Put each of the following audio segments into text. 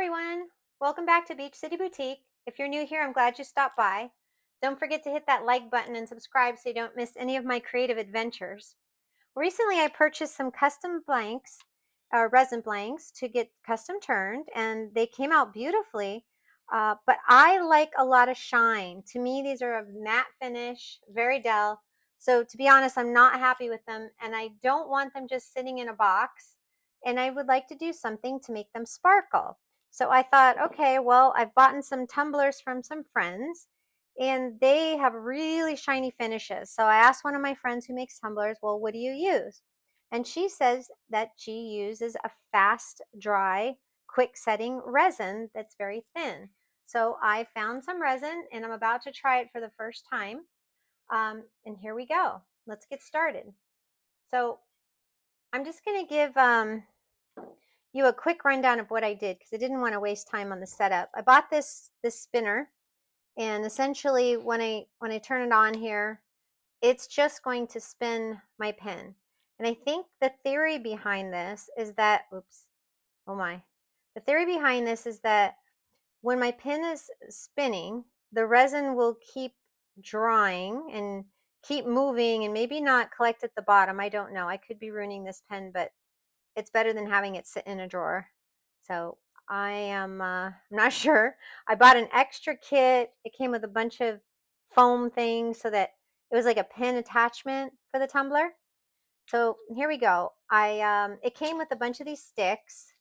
everyone. Welcome back to Beach City Boutique. If you're new here, I'm glad you stopped by. Don't forget to hit that like button and subscribe so you don't miss any of my creative adventures. Recently, I purchased some custom blanks, resin blanks, to get custom turned, and they came out beautifully. But I like a lot of shine. To me, these are a matte finish, very dull. So to be honest, I'm not happy with them, and I don't want them just sitting in a box. And I would like to do something to make them sparkle. So I thought, okay, well, I've bought some tumblers from some friends, and they have really shiny finishes. So I asked one of my friends who makes tumblers, well, what do you use? And she says that she uses a fast dry, quick setting resin that's very thin. So I found some resin and I'm about to try it for the first time. And here we go. Let's get started. So I'm just going to give you a quick rundown of what I did because I didn't want to waste time on the setup. I bought this spinner, and essentially when I turn it on here, it's just going to spin my pen. And I think the theory behind this is that, oops, oh my. The theory behind this is that when my pen is spinning, the resin will keep drying and keep moving and maybe not collect at the bottom. I don't know. I could be ruining this pen, but it's better than having it sit in a drawer. So I am I'm not sure. I bought an extra kit. It came with a bunch of foam things so that it was like a pin attachment for the tumbler. So here we go. It came with a bunch of these sticks,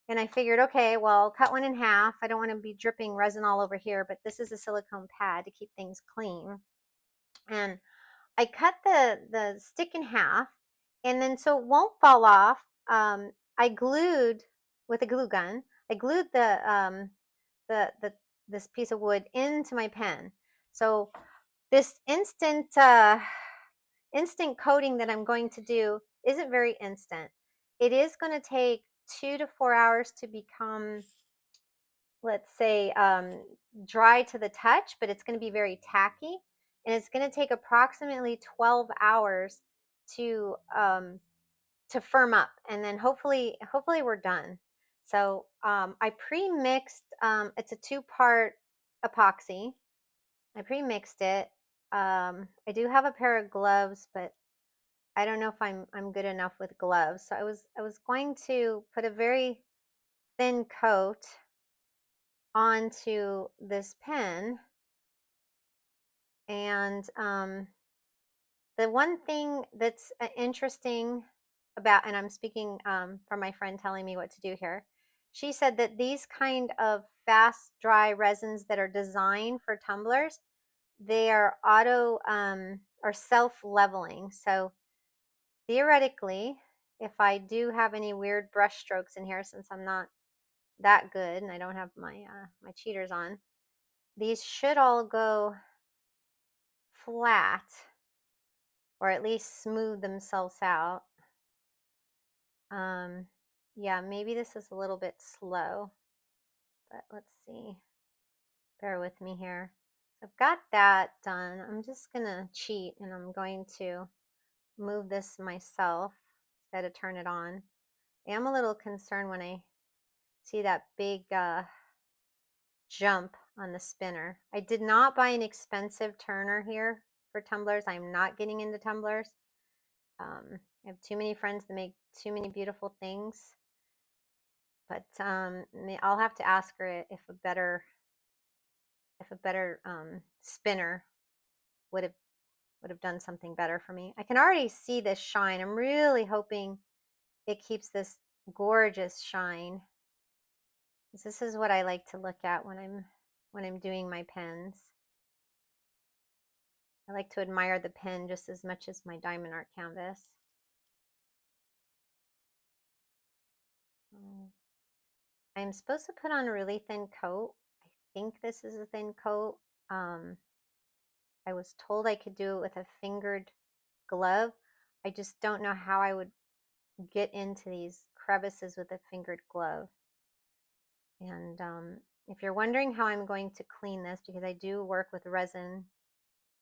and I figured, okay, well, cut one in half. I don't want to be dripping resin all over here, but this is a silicone pad to keep things clean. And I cut the stick in half, and then so it won't fall off, I glued with a glue gun. I glued the this piece of wood into my pen. So this instant coating that I'm going to do isn't very instant. It is going to take 2 to 4 hours to become, let's say, dry to the touch, but it's going to be very tacky, and it's going to take approximately 12 hours to firm up, and then hopefully we're done. So I pre-mixed. It's a two-part epoxy. I pre-mixed it. I do have a pair of gloves, but I don't know if I'm good enough with gloves. So I was going to put a very thin coat onto this pen. And the one thing that's interesting about, and I'm speaking from my friend telling me what to do here, she said that these kind of fast dry resins that are designed for tumblers, they are auto or self-leveling. So theoretically, if I do have any weird brush strokes in here, since I'm not that good and I don't have my my cheaters on, these should all go flat, or at least smooth themselves out. Um, yeah, maybe this is a little bit slow, but let's see. Bear with me here. So I've got that done. I'm just gonna cheat and I'm going to move this myself instead of turn it on. I am a little concerned when I see that big jump on the spinner. I did not buy an expensive turner here for tumblers. I'm not getting into tumblers. I have too many friends that make too many beautiful things, but I'll have to ask her if a better spinner would have done something better for me. I can already see this shine. I'm really hoping it keeps this gorgeous shine. This is what I like to look at when I'm doing my pens. I like to admire the pen just as much as my diamond art canvas. I'm supposed to put on a really thin coat. I think this is a thin coat. Um, I was told I could do it with a fingered glove. I just don't know how I would get into these crevices with a fingered glove. And if you're wondering how I'm going to clean this, because I do work with resin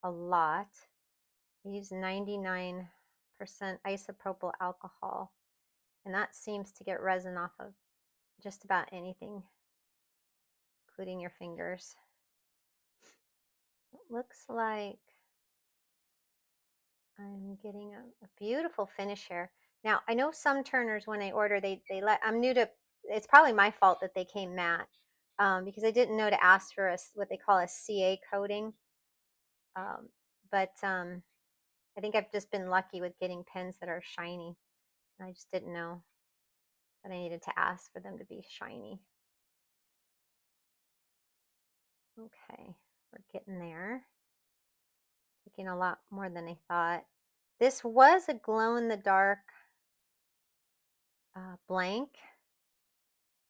a lot, I use 99% isopropyl alcohol, and that seems to get resin off of just about anything. including your fingers. It looks like I'm getting a beautiful finish here. Now, I know some turners, when I order, they let, I'm new to, it's probably my fault that they came matte, because I didn't know to ask for what they call a CA coating. But I think I've just been lucky with getting pens that are shiny. I just didn't know that I needed to ask for them to be shiny. Okay, we're getting there. Taking a lot more than I thought. This was a glow-in-the-dark blank.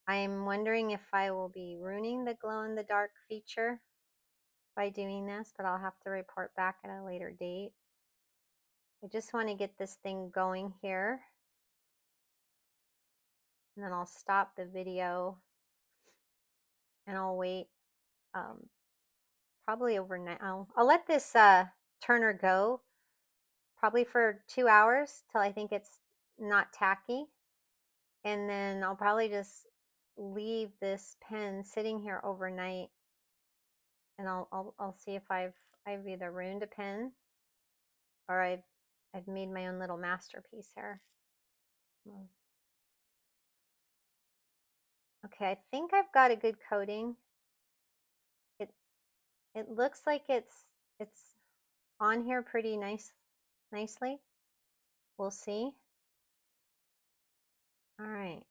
I'm wondering if I will be ruining the glow-in-the-dark feature by doing this, but I'll have to report back at a later date. I just want to get this thing going here, and then I'll stop the video and I'll wait probably overnight. I'll let this turner go probably for 2 hours till I think it's not tacky, and then I'll probably just leave this pen sitting here overnight, and I'll see if I've either ruined a pen or I've made my own little masterpiece here. Okay, I think I've got a good coating. It looks like it's on here pretty nicely. We'll see. All right.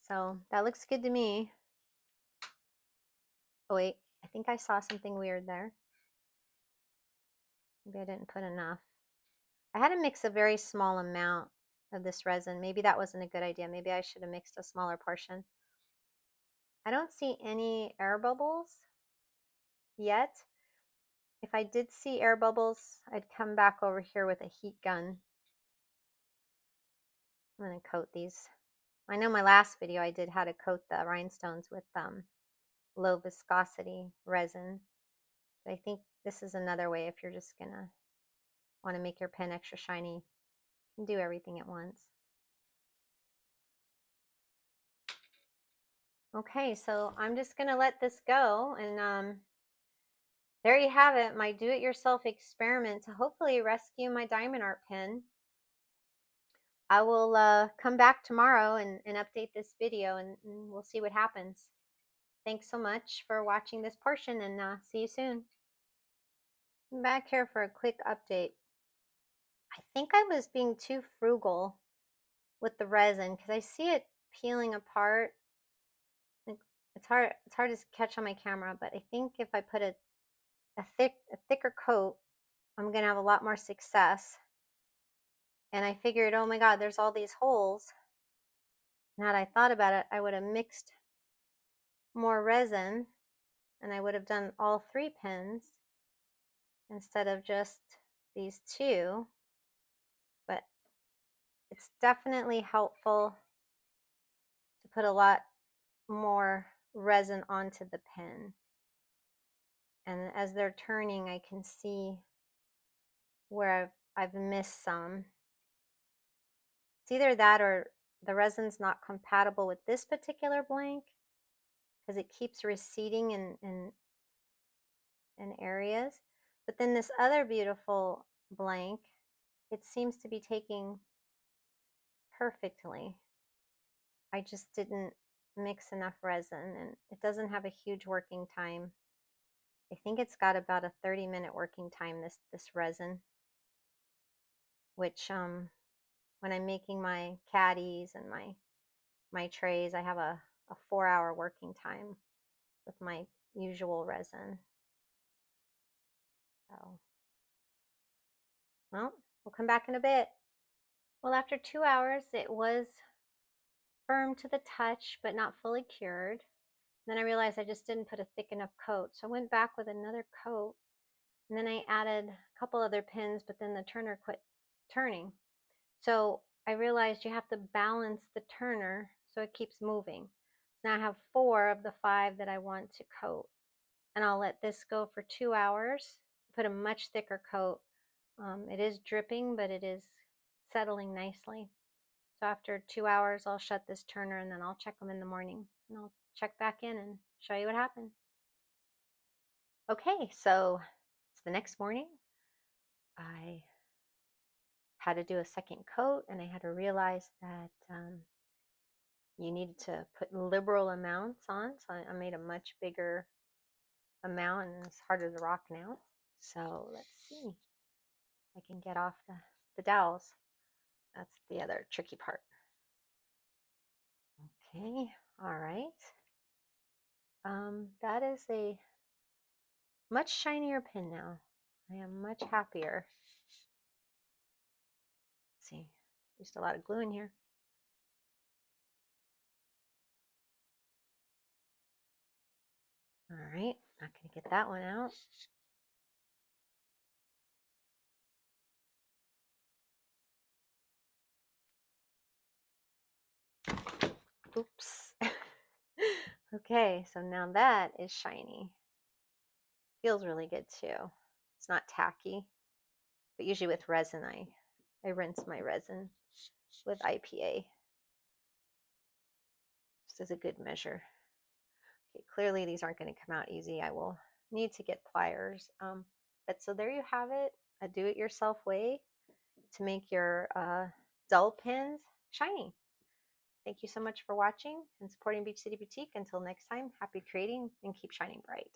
So that looks good to me. Oh wait, I think I saw something weird there. Maybe I didn't put enough. I had to mix a very small amount of this resin. Maybe that wasn't a good idea. Maybe I should have mixed a smaller portion. I don't see any air bubbles yet. If I did see air bubbles, I'd come back over here with a heat gun. I'm going to coat these. I know my last video I did how to coat the rhinestones with low viscosity resin. But I think this is another way if you're just going to want to make your pen extra shiny. You can do everything at once. Okay, so I'm just going to let this go, and there you have it, my do-it-yourself experiment to hopefully rescue my diamond art pen. I will come back tomorrow and update this video, and we'll see what happens. Thanks so much for watching this portion, and see you soon. I'm back here for a quick update. I think I was being too frugal with the resin because I see it peeling apart. It's hard to catch on my camera, but I think if I put a thicker coat, I'm gonna have a lot more success. And I figured, oh my God, there's all these holes. Now that I thought about it, I would have mixed more resin and I would have done all 3 pens instead of just these 2. But it's definitely helpful to put a lot more resin onto the pen. And as they're turning, I can see where I've missed some. It's either that or the resin's not compatible with this particular blank because it keeps receding in areas. But then this other beautiful blank, it seems to be taking perfectly. I just didn't mix enough resin, and it doesn't have a huge working time. I think it's got about a 30-minute working time, this resin, which when I'm making my caddies and my trays, I have a 4-hour working time with my usual resin. So, well, we'll come back in a bit. Well, after 2 hours, it was firm to the touch, but not fully cured. Then I realized I just didn't put a thick enough coat. So I went back with another coat, and then I added a couple other pins, but then the turner quit turning. So I realized you have to balance the turner so it keeps moving. Now I have 4 of the 5 that I want to coat. And I'll let this go for 2 hours, put a much thicker coat. It is dripping, but it is settling nicely. So after 2 hours, I'll shut this turner and then I'll check them in the morning and I'll check back in and show you what happened. Okay, so it's the next morning. I had to do a second coat, and I had to realize that you needed to put liberal amounts on. So I made a much bigger amount, and it's harder to rock now. So let's see if I can get off the dowels. That's the other tricky part. Okay, all right. That is a much shinier pin now. I am much happier. Let's see, used a lot of glue in here. All right, not gonna get that one out. Oops. Okay, so now that is shiny. Feels really good too. It's not tacky, but usually with resin, I rinse my resin with IPA. Just as a good measure. Okay, clearly these aren't going to come out easy. I will need to get pliers. But so there you have it, a do-it-yourself way to make your dull pins shiny. Thank you so much for watching and supporting Beach City Boutique. Until next time, happy creating and keep shining bright.